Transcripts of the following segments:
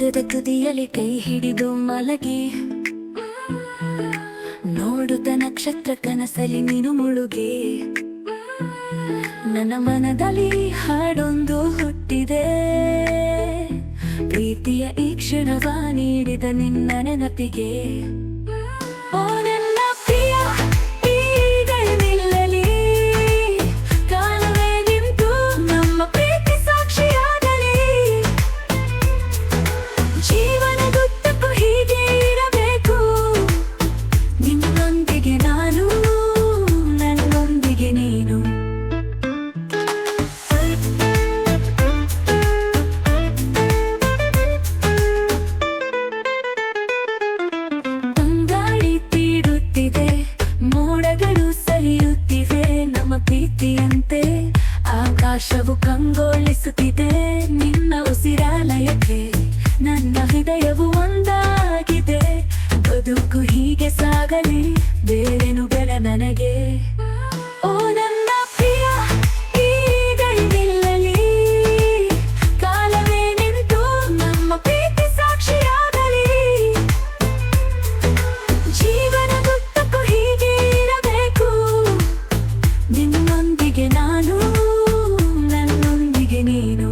ಬೆಟ್ಟದ ತುದಿಯಲ್ಲಿ ಕೈ ಹಿಡಿದು ಮಲಗಿ ನೋಡುತ್ತ ನಕ್ಷತ್ರ ಕನಸಲಿ ನೀನು ಮುಳುಗಿ ನನ್ನ ಮನದಲ್ಲಿ ಹಾಡೊಂದು ಹುಟ್ಟಿದೆ ಪ್ರೀತಿಯ ಈ ಕ್ಷಣವ ನೀಡಿದ ನಿನ್ನ ನೆನಪಿಗೆ ಓ ನನ್ನ ಪ್ರಿಯ ಈಗ ನಿಲ್ಲಲಿ ಕಾಲವೇ ನಿಂತು ನಮ್ಮ ಪ್ರೀತಿ ಸಾಕ್ಷಿಯಾಗಲಿ ಜೀವನದುದ್ದಕ್ಕೂ ಹೀಗೆ ಇರಬೇಕು ನಿನ್ನೊಂದಿಗೆ ನಾನು ನನ್ನೊಂದಿಗೆ ನೀನು ಮೋಡಗಳು ಸರಿಯುತ್ತಿವೆ ನಮ್ಮ ಪ್ರೀತಿಯಂತೆ ಆಕಾಶವು ಕಂಗೊಳಿಸುತ್ತಿದೆ ನಿನ್ನ ಉಸಿರಾಲಯಕ್ಕೆ ನನ್ನ ಹೃದಯವು ಒಂದಾಗಿದೆ ಬದುಕು ಹೀಗೆ ಸಾಗಲಿ ಬೇರೇನು ಬೇಡ ನನಗೆ ಓ ನನ್ನ ಪ್ರಿಯ ಈಗ ನಿಲ್ಲಲಿ ಕಾಲವೇ ನಿಂತು ನಮ್ಮ ಪ್ರೀತಿ ಸಾಕ್ಷಿಯಾಗಲಿ ಜೀವನದುದ್ದಕ್ಕೂ ಹೀಗೆ ಇರಬೇಕು ನಿನ್ನೊಂದಿಗೆ ನಾನು ನನ್ನೊಂದಿಗೆ ನೀನು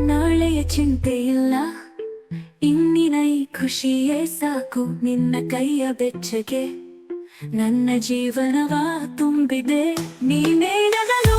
ನಾಳೆಯ ಚಿಂತೆ ಇಲ್ಲ ಇಂದಿನ ಈ ಖುಷಿಯೇ ಸಾಕು ನಿನ್ನ ಕೈಯ ಬೆಚ್ಚಗೆ ನನ್ನ ಜೀವನವ ತುಂಬಿದೆ ನೀನೇ ನಗಲು